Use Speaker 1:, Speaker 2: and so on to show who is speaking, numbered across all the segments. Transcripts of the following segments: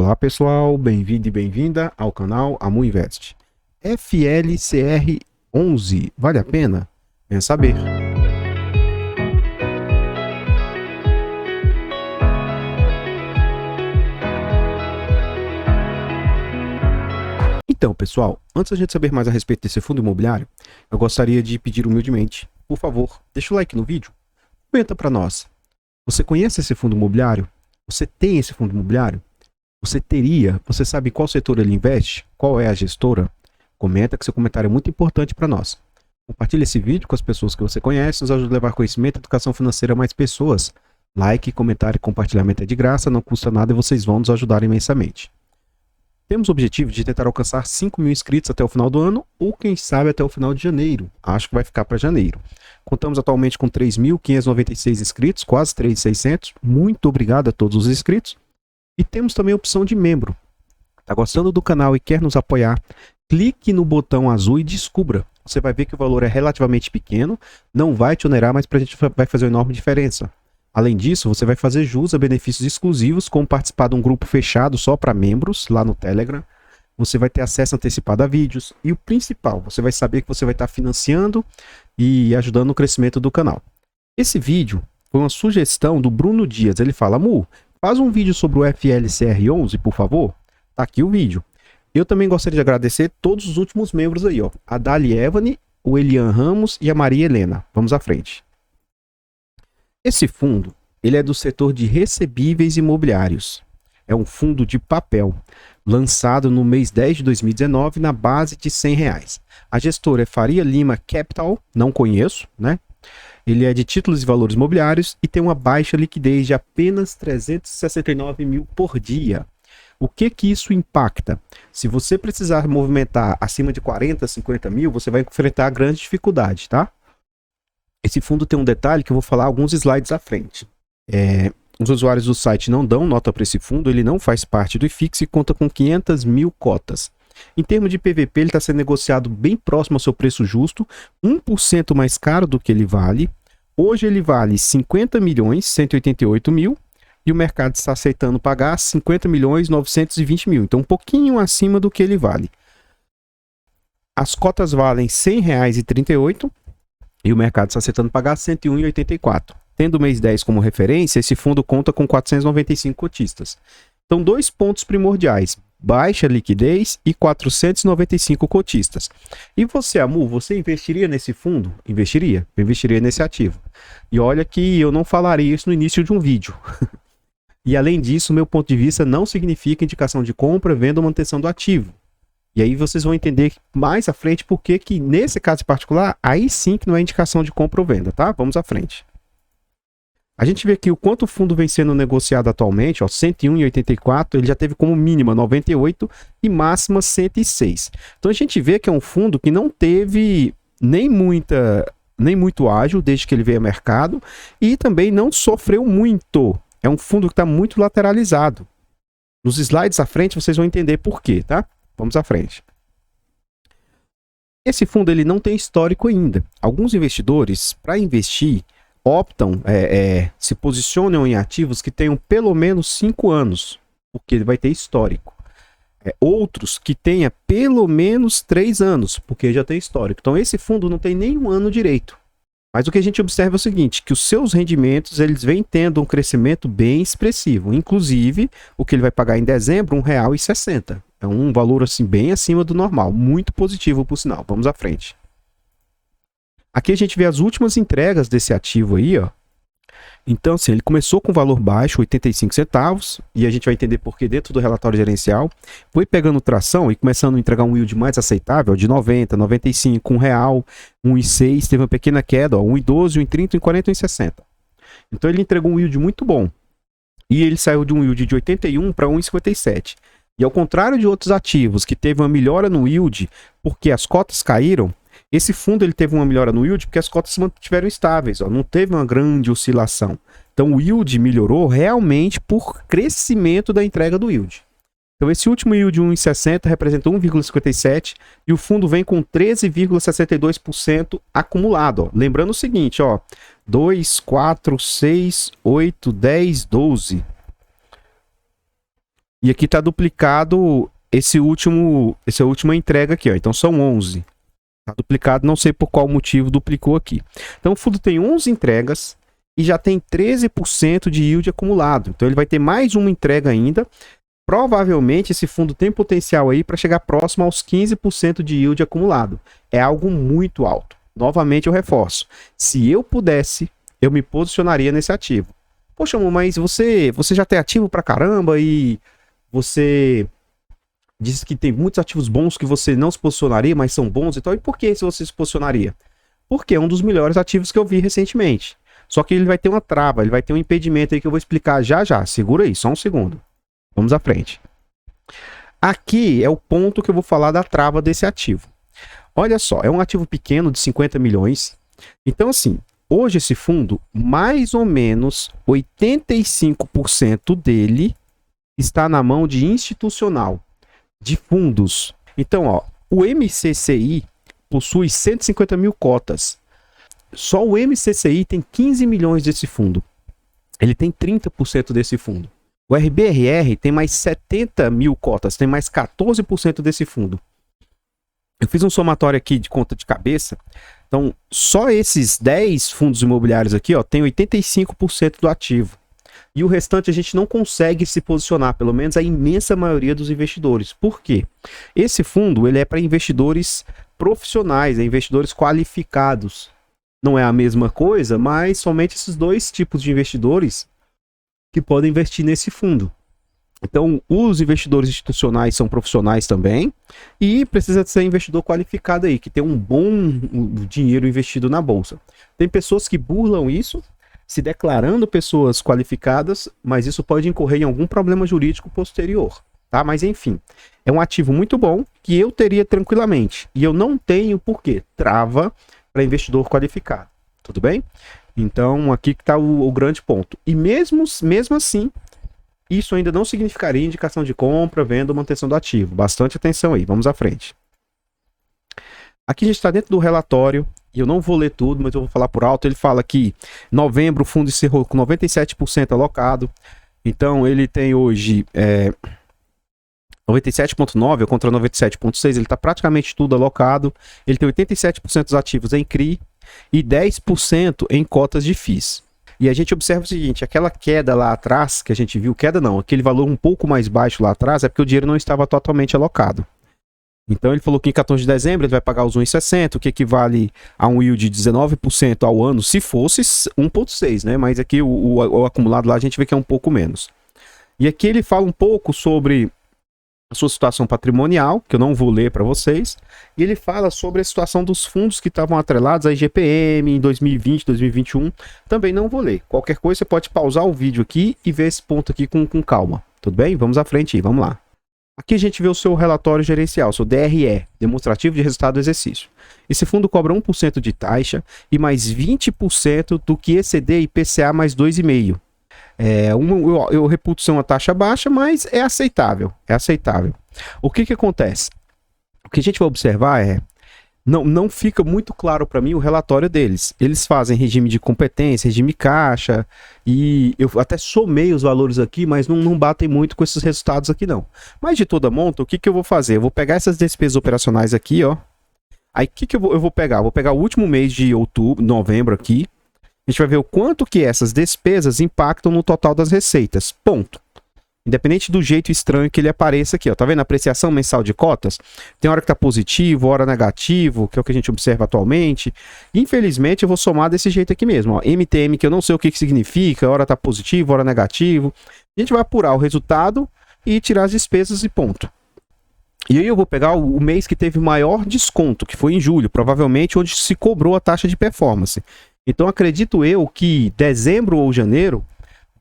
Speaker 1: Olá pessoal, bem-vindo e bem-vinda ao canal Amu Invest. FLCR11, vale a pena? Venha saber. Então pessoal, antes da gente saber mais a respeito desse fundo imobiliário, eu gostaria de pedir humildemente, por favor, deixa o like no vídeo, comenta para nós. Você conhece esse fundo imobiliário? Você tem esse fundo imobiliário? Você teria? Você sabe qual setor ele investe? Qual é a gestora? Comenta, que seu comentário é muito importante para nós. Compartilhe esse vídeo com as pessoas que você conhece, nos ajuda a levar conhecimento e educação financeira a mais pessoas. Like, comentário e compartilhamento é de graça, não custa nada e vocês vão nos ajudar imensamente. Temos o objetivo de tentar alcançar 5 mil inscritos até o final do ano, ou quem sabe até o final de janeiro. Acho que vai ficar para janeiro. Contamos atualmente com 3.596 inscritos, quase 3.600. Muito obrigado a todos os inscritos. E temos também a opção de membro. Está gostando do canal e quer nos apoiar? Clique no botão azul e descubra. Você vai ver que o valor é relativamente pequeno, não vai te onerar, mas para a gente vai fazer uma enorme diferença. Além disso, você vai fazer jus a benefícios exclusivos, como participar de um grupo fechado só para membros, lá no Telegram. Você vai ter acesso antecipado a vídeos. E o principal, você vai saber que você vai estar financiando e ajudando no crescimento do canal. Esse vídeo foi uma sugestão do Bruno Dias. Ele fala: Mu, faz um vídeo sobre o FLCR11, por favor. Tá aqui o vídeo. Eu também gostaria de agradecer todos os últimos membros aí, ó. A Dali Evani, o Elian Ramos e a Maria Helena. Vamos à frente. Esse fundo, ele é do setor de recebíveis imobiliários. É um fundo de papel, lançado no mês 10 de 2019 na base de R$100. A gestora é Faria Lima Capital, não conheço, né? Ele é de títulos e valores imobiliários e tem uma baixa liquidez de apenas 369 mil por dia. O que isso impacta? Se você precisar movimentar acima de 40, 50 mil, você vai enfrentar grande dificuldade, tá? Esse fundo tem um detalhe que eu vou falar alguns slides à frente. Os usuários do site não dão nota para esse fundo, ele não faz parte do IFIX e conta com 500 mil cotas. Em termos de PVP, ele está sendo negociado bem próximo ao seu preço justo, 1% mais caro do que ele vale. Hoje ele vale 50 milhões 188 mil e o mercado está aceitando pagar 50 milhões 920 mil, então um pouquinho acima do que ele vale. As cotas valem R$100,38 e o mercado está aceitando pagar R$ 101,84. Tendo o mês 10 como referência, esse fundo conta com 495 cotistas. Então, dois pontos primordiais: baixa liquidez e 495 cotistas. E você, Amu, você investiria nesse fundo? Investiria? Eu investiria nesse ativo. E olha que eu não falaria isso no início de um vídeo. E além disso, meu ponto de vista não significa indicação de compra, venda ou manutenção do ativo. E aí vocês vão entender mais à frente por que nesse caso em particular, aí sim que não é indicação de compra ou venda, tá? Vamos à frente. A gente vê aqui o quanto o fundo vem sendo negociado atualmente, ó, 101,84, ele já teve como mínima 98 e máxima 106. Então a gente vê que é um fundo que não teve nem muito ágil desde que ele veio ao mercado e também não sofreu muito. É um fundo que está muito lateralizado. Nos slides à frente vocês vão entender por quê, tá? Vamos à frente. Esse fundo ele não tem histórico ainda. Alguns investidores, para investir, optam, se posicionam em ativos que tenham pelo menos 5 anos, porque ele vai ter histórico. Outros que tenha pelo menos 3 anos, porque já tem histórico. Então esse fundo não tem nenhum ano direito. Mas o que a gente observa é o seguinte, que os seus rendimentos eles vêm tendo um crescimento bem expressivo. Inclusive, o que ele vai pagar em dezembro, R$1,60. É um valor assim bem acima do normal, muito positivo por sinal. Vamos à frente. Aqui a gente vê as últimas entregas desse ativo aí, ó. Então, assim, ele começou com valor baixo, 85 centavos, e a gente vai entender por que dentro do relatório gerencial. Foi pegando tração e começando a entregar um yield mais aceitável, de 90, 95, R$1, 1,6, teve uma pequena queda, ó, 1,12, 1,30, 1,40, 1,60. Então ele entregou um yield muito bom. E ele saiu de um yield de 81 para 1,57. E ao contrário de outros ativos que teve uma melhora no yield porque as cotas caíram, esse fundo ele teve uma melhora no yield porque as cotas se mantiveram estáveis, ó, não teve uma grande oscilação. Então o yield melhorou realmente por crescimento da entrega do yield. Então esse último yield de 1,60 representa 1,57 e o fundo vem com 13,62% acumulado. Ó. Lembrando o seguinte, ó, 2, 4, 6, 8, 10, 12. E aqui está duplicado essa última entrega aqui, ó. Então são 11. Está duplicado, não sei por qual motivo duplicou aqui. Então o fundo tem 11 entregas e já tem 13% de yield acumulado. Então ele vai ter mais uma entrega ainda. Provavelmente esse fundo tem potencial aí para chegar próximo aos 15% de yield acumulado. É algo muito alto. Novamente eu reforço. Se eu pudesse, eu me posicionaria nesse ativo. Poxa, amor, mas você já tem ativo pra caramba e você diz que tem muitos ativos bons que você não se posicionaria, mas são bons e tal. E por que se você se posicionaria? Porque é um dos melhores ativos que eu vi recentemente. Só que ele vai ter uma trava, ele vai ter um impedimento aí que eu vou explicar já já. Segura aí, só um segundo. Vamos à frente. Aqui é o ponto que eu vou falar da trava desse ativo. Olha só, é um ativo pequeno de 50 milhões. Então, assim, hoje esse fundo, mais ou menos 85% dele está na mão de institucional, de fundos. Então, ó, o MCCI possui 150 mil cotas. Só o MCCI tem 15 milhões desse fundo. Ele tem 30% desse fundo. O RBRR tem mais 70 mil cotas, tem mais 14% desse fundo. Eu fiz um somatório aqui de conta de cabeça. Então, só esses 10 fundos imobiliários aqui, ó, tem 85% do ativo. E o restante a gente não consegue se posicionar, pelo menos a imensa maioria dos investidores. Por quê? Esse fundo ele é para investidores profissionais, investidores qualificados. Não é a mesma coisa, mas somente esses dois tipos de investidores que podem investir nesse fundo. Então, os investidores institucionais são profissionais também e precisa ser investidor qualificado aí, que tem um bom dinheiro investido na bolsa. Tem pessoas que burlam isso, se declarando pessoas qualificadas, mas isso pode incorrer em algum problema jurídico posterior, tá? Mas enfim, é um ativo muito bom que eu teria tranquilamente e eu não tenho por quê? Trava para investidor qualificado, tudo bem? Então aqui que está o grande ponto. E mesmo assim, isso ainda não significaria indicação de compra, venda ou manutenção do ativo. Bastante atenção aí, vamos à frente. Aqui a gente está dentro do relatório, e eu não vou ler tudo, mas eu vou falar por alto. Ele fala que em novembro o fundo encerrou com 97% alocado. Então ele tem hoje 97,9% contra 97,6%. Ele está praticamente tudo alocado. Ele tem 87% dos ativos em CRI e 10% em cotas de FIIs. E a gente observa o seguinte, aquela queda lá atrás, que a gente viu, queda não, aquele valor um pouco mais baixo lá atrás, é porque o dinheiro não estava totalmente alocado. Então ele falou que em 14 de dezembro ele vai pagar os 1,60, o que equivale a um yield de 19% ao ano, se fosse 1,6, né? Mas aqui o acumulado lá a gente vê que é um pouco menos. E aqui ele fala um pouco sobre a sua situação patrimonial, que eu não vou ler para vocês, e ele fala sobre a situação dos fundos que estavam atrelados à IGPM em 2020, 2021, também não vou ler. Qualquer coisa você pode pausar o vídeo aqui e ver esse ponto aqui com calma, tudo bem? Vamos à frente aí, vamos lá. Aqui a gente vê o seu relatório gerencial, seu DRE, Demonstrativo de Resultado do Exercício. Esse fundo cobra 1% de taxa e mais 20% do que exceder IPCA mais 2,5%. Eu reputo ser uma taxa baixa, mas é aceitável, O que acontece? O que a gente vai observar não fica muito claro para mim o relatório deles. Eles fazem regime de competência, regime caixa, e eu até somei os valores aqui, mas não batem muito com esses resultados aqui não. Mas de toda monta, o que eu vou fazer? Eu vou pegar essas despesas operacionais aqui, ó. Aí o que eu vou pegar? Eu vou pegar o último mês de novembro aqui. A gente vai ver o quanto que essas despesas impactam no total das receitas. Ponto. Independente do jeito estranho que ele apareça aqui, ó. Tá vendo a apreciação mensal de cotas? Tem hora que tá positivo, hora negativo, que é o que a gente observa atualmente. Infelizmente, eu vou somar desse jeito aqui mesmo, ó. MTM, que eu não sei o que significa, hora tá positivo, hora negativo. A gente vai apurar o resultado e tirar as despesas e ponto. E aí eu vou pegar o mês que teve maior desconto, que foi em julho, provavelmente onde se cobrou a taxa de performance. Então, acredito eu que dezembro ou janeiro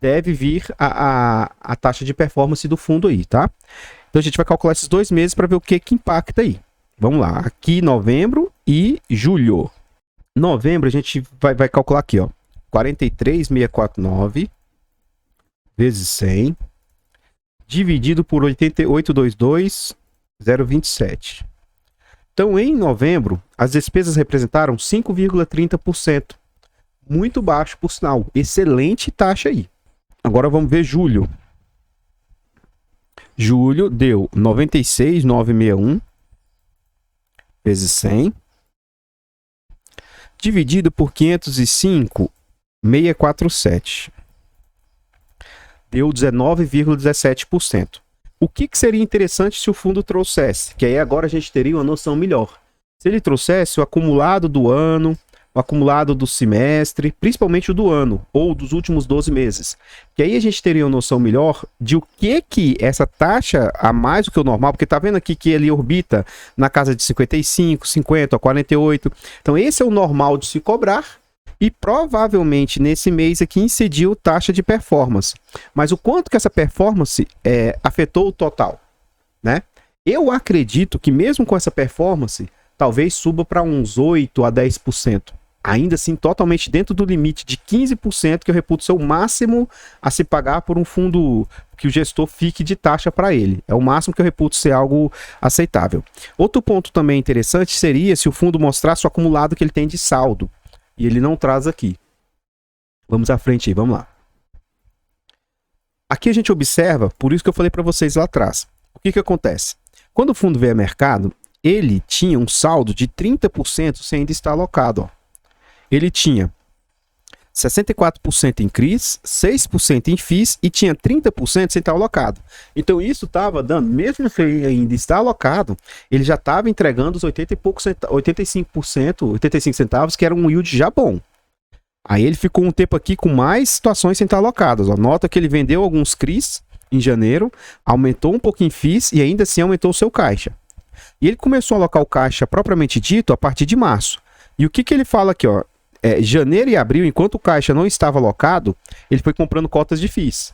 Speaker 1: deve vir a taxa de performance do fundo aí, tá? Então, a gente vai calcular esses 2 meses para ver o que impacta aí. Vamos lá, aqui novembro e julho. Novembro, a gente vai calcular aqui, ó. 43.649 vezes 100, dividido por 8822,027. Então, em novembro, as despesas representaram 5,30%. Muito baixo, por sinal. Excelente taxa aí. Agora vamos ver julho. Julho deu 96,961 vezes 100, dividido por 505,647. Deu 19,17%. O que seria interessante se o fundo trouxesse? Que aí agora a gente teria uma noção melhor. Se ele trouxesse o acumulado do ano, o acumulado do semestre, principalmente o do ano, ou dos últimos 12 meses. Que aí a gente teria uma noção melhor de o que essa taxa a mais do que o normal, porque tá vendo aqui que ele orbita na casa de 55, 50, 48. Então esse é o normal de se cobrar. E provavelmente nesse mês aqui incidiu taxa de performance. Mas o quanto que essa performance afetou o total, né? Eu acredito que mesmo com essa performance, talvez suba para uns 8 a 10%. Ainda assim, totalmente dentro do limite de 15%, que eu reputo ser o máximo a se pagar por um fundo que o gestor fique de taxa para ele. É o máximo que eu reputo ser algo aceitável. Outro ponto também interessante seria se o fundo mostrasse o acumulado que ele tem de saldo. E ele não traz aqui. Vamos à frente aí, vamos lá. Aqui a gente observa, por isso que eu falei para vocês lá atrás. O que acontece? Quando o fundo veio a mercado, ele tinha um saldo de 30% sem ainda estar alocado. Ó. Ele tinha 64% em CRIs, 6% em FIIs e tinha 30% sem estar alocado. Então isso estava dando, mesmo sem ainda estar alocado, ele já estava entregando os 85 centavos, que era um yield já bom. Aí ele ficou um tempo aqui com mais situações sem estar alocadas. Ó. Nota que ele vendeu alguns CRIs em janeiro, aumentou um pouquinho em FIIs e ainda assim aumentou o seu caixa. E ele começou a alocar o caixa propriamente dito a partir de março. E o que ele fala aqui, ó? Janeiro e abril, enquanto o caixa não estava alocado, ele foi comprando cotas de FIIs.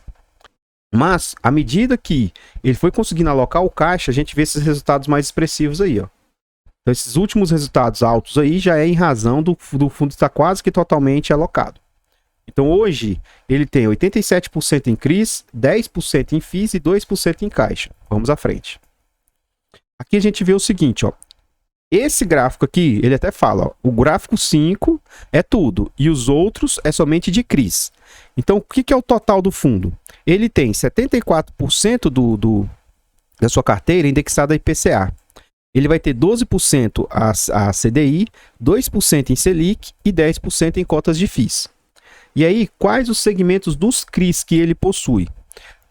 Speaker 1: Mas, à medida que ele foi conseguindo alocar o caixa, a gente vê esses resultados mais expressivos aí, ó. Então, esses últimos resultados altos aí já é em razão do fundo estar quase que totalmente alocado. Então, hoje, ele tem 87% em CRIs, 10% em FIIs e 2% em caixa. Vamos à frente. Aqui a gente vê o seguinte, ó. Esse gráfico aqui, ele até fala, ó, o gráfico 5 é tudo, e os outros é somente de CRIs. Então, o que é o total do fundo? Ele tem 74% da sua carteira indexada a IPCA. Ele vai ter 12% a CDI, 2% em Selic e 10% em cotas de FIIs. E aí, quais os segmentos dos CRIs que ele possui?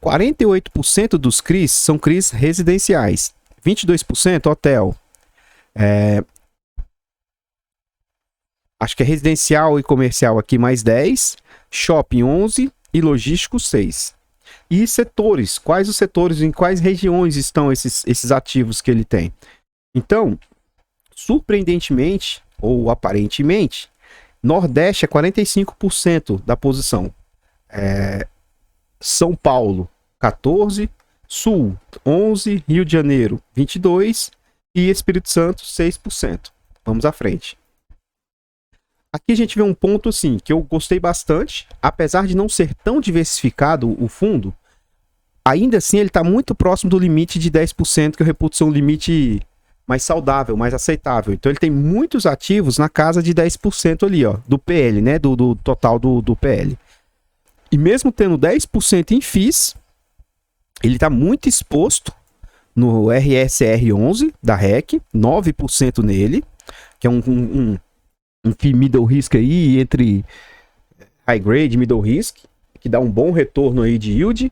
Speaker 1: 48% dos CRIs são CRIs residenciais, 22% hotel, acho que é residencial e comercial aqui mais 10, shopping 11 e logístico 6. E setores, quais os setores, em quais regiões estão esses ativos que ele tem? Então, surpreendentemente, ou aparentemente, Nordeste é 45% da posição. São Paulo, 14%, Sul, 11%, Rio de Janeiro, 22%, e Espírito Santo, 6%. Vamos à frente. Aqui a gente vê um ponto assim, que eu gostei bastante, apesar de não ser tão diversificado o fundo, ainda assim ele está muito próximo do limite de 10%, que eu reputo ser um limite mais saudável, mais aceitável. Então ele tem muitos ativos na casa de 10% ali, ó, do PL, né, do total do PL. E mesmo tendo 10% em FIIs, ele está muito exposto no RSR11 da REC, 9% nele, que é um FII middle risk aí, entre high grade e middle risk, que dá um bom retorno aí de yield,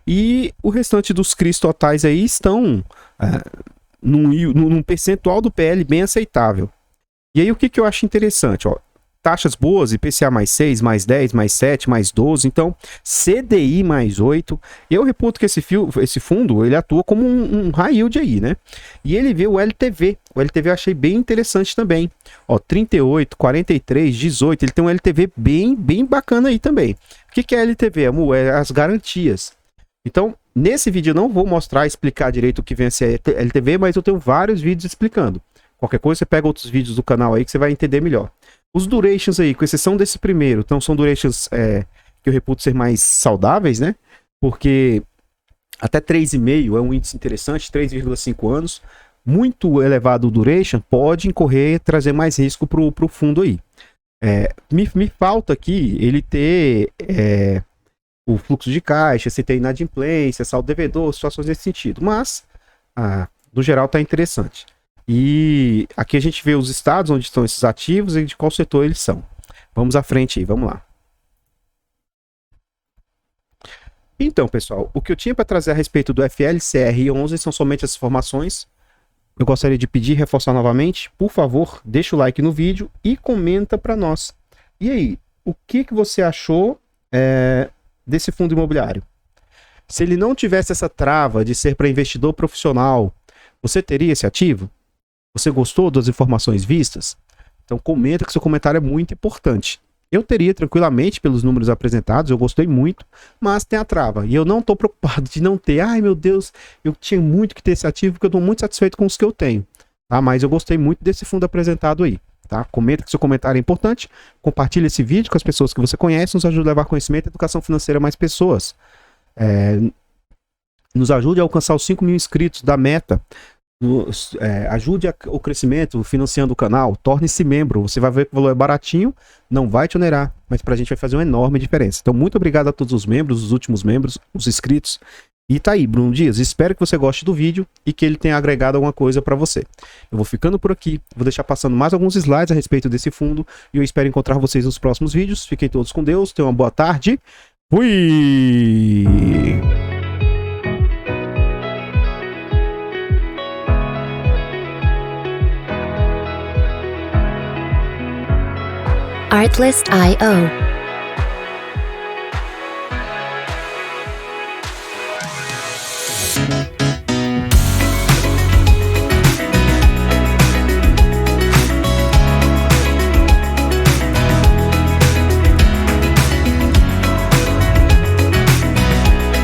Speaker 1: e o restante dos CRIs totais aí estão num percentual do PL bem aceitável. E aí o que eu acho interessante, ó, taxas boas, IPCA mais 6, mais 10, mais 7, mais 12, então CDI mais 8. Eu reputo que esse fundo, ele atua como um high yield aí, né? E ele vê o LTV. O LTV eu achei bem interessante também. Ó, 38, 43, 18, ele tem um LTV bem bacana aí também. O que é LTV, amor? É as garantias. Então, nesse vídeo eu não vou mostrar, explicar direito o que vem a ser LTV, mas eu tenho vários vídeos explicando. Qualquer coisa, você pega outros vídeos do canal aí que você vai entender melhor. Os durations aí, com exceção desse primeiro, então são durations que eu reputo ser mais saudáveis, né? Porque até 3,5 é um índice interessante, 3,5 anos. Muito elevado o duration pode incorrer, trazer mais risco para o fundo aí. Me falta aqui ele ter o fluxo de caixa, se tem inadimplência, saldo devedor, situações nesse sentido. Mas, no geral, está interessante. E aqui a gente vê os estados onde estão esses ativos e de qual setor eles são. Vamos à frente aí, vamos lá. Então, pessoal, o que eu tinha para trazer a respeito do FLCR11 são somente as informações. Eu gostaria de pedir e reforçar novamente, por favor, deixa o like no vídeo e comenta para nós. E aí, o que você achou desse fundo imobiliário? Se ele não tivesse essa trava de ser para investidor profissional, você teria esse ativo? Você gostou das informações vistas? Então comenta, que seu comentário é muito importante. Eu teria tranquilamente pelos números apresentados, eu gostei muito, mas tem a trava. E eu não estou preocupado de não ter. Ai meu Deus, eu tinha muito que ter esse ativo, porque eu estou muito satisfeito com os que eu tenho. Tá? Mas eu gostei muito desse fundo apresentado aí. Tá? Comenta, que seu comentário é importante. Compartilha esse vídeo com as pessoas que você conhece. Nos ajuda a levar conhecimento e educação financeira a mais pessoas. Nos ajude a alcançar os 5 mil inscritos da meta. Ajude o crescimento financiando o canal. Torne-se membro. Você vai ver que o valor é baratinho, não vai te onerar, mas pra gente vai fazer uma enorme diferença. Então muito obrigado a todos os membros, os últimos membros, os inscritos. E tá aí, Bruno Dias, espero que você goste do vídeo e que ele tenha agregado alguma coisa para você. Eu vou ficando por aqui, vou deixar passando mais alguns slides a respeito desse fundo e eu espero encontrar vocês nos próximos vídeos. Fiquem todos com Deus, tenham uma boa tarde. Fui!
Speaker 2: Artlist.io.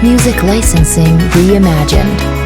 Speaker 2: Music licensing reimagined.